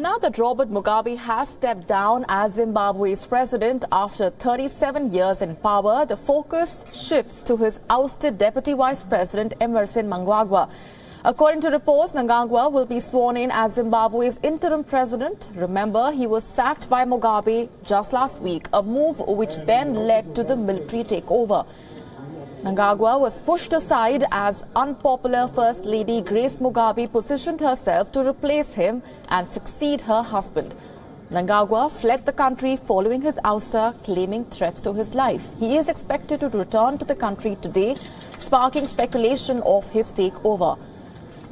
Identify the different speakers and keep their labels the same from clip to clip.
Speaker 1: now that Robert Mugabe has stepped down as Zimbabwe's president after 37 years in power, the focus shifts to his ousted Deputy Vice President Emmerson Mnangagwa. According to reports, Mnangagwa will be sworn in as Zimbabwe's interim president. Remember, he was sacked by Mugabe just last week, a move which then led to the military takeover. Mnangagwa was pushed aside as unpopular First Lady Grace Mugabe positioned herself to replace him and succeed her husband. Mnangagwa fled the country following his ouster, claiming threats to his life. He is expected to return to the country today, sparking speculation of his takeover.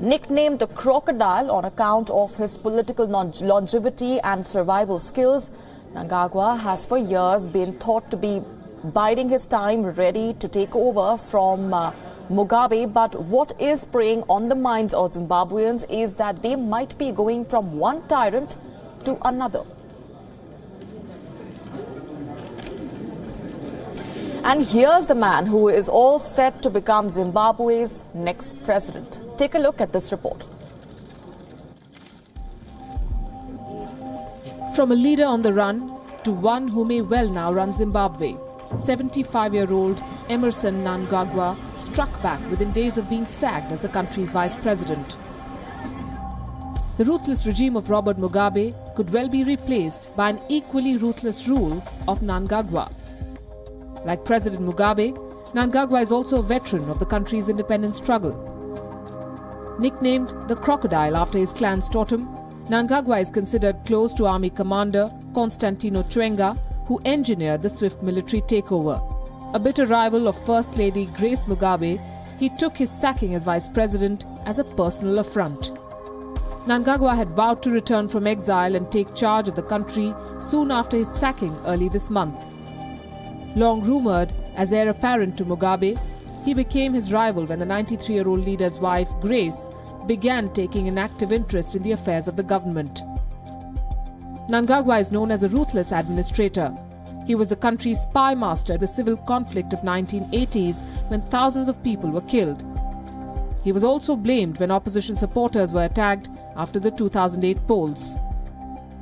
Speaker 1: Nicknamed the Crocodile on account of his political longevity and survival skills, Mnangagwa has for years been thought to be biding his time, ready to take over from Mugabe. But what is preying on the minds of Zimbabweans is that they might be going from one tyrant to another. And here's the man who is all set to become Zimbabwe's next president. Take a look at this report.
Speaker 2: From a leader on the run to one who may well now run Zimbabwe, 75-year-old Emmerson Mnangagwa struck back within days of being sacked as the country's vice president. The ruthless regime of Robert Mugabe could well be replaced by an equally ruthless rule of Mnangagwa. Like President Mugabe, Mnangagwa is also a veteran of the country's independence struggle. Nicknamed the Crocodile after his clan's totem, Mnangagwa is considered close to Army Commander Constantino Chiwenga, who engineered the swift military takeover. A bitter rival of First Lady Grace Mugabe, he took his sacking as vice president as a personal affront. Mnangagwa had vowed to return from exile and take charge of the country soon after his sacking early this month. Long rumoured as heir apparent to Mugabe, he became his rival when the 93-year-old leader's wife, Grace, began taking an active interest in the affairs of the government. Mnangagwa is known as a ruthless administrator. He was the country's spy master at the civil conflict of 1980s when thousands of people were killed. He was also blamed when opposition supporters were attacked after the 2008 polls.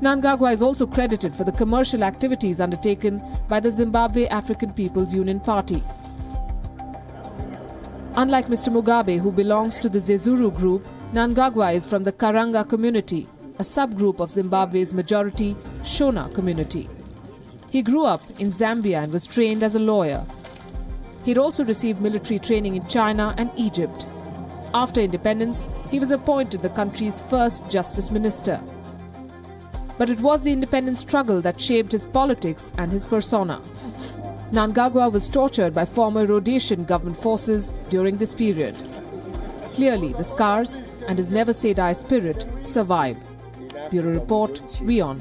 Speaker 2: Mnangagwa is also credited for the commercial activities undertaken by the Zimbabwe African People's Union Party. Unlike Mr. Mugabe, who belongs to the Zezuru group, Mnangagwa is from the Karanga community, a subgroup of Zimbabwe's majority Shona community. He grew up in Zambia and was trained as a lawyer. He had also received military training in China and Egypt. After independence, he was appointed the country's first justice minister. But it was the independence struggle that shaped his politics and his persona. Mnangagwa was tortured by former Rhodesian government forces during this period. Clearly, the scars and his never-say-die spirit survive. Bureau Report, WION.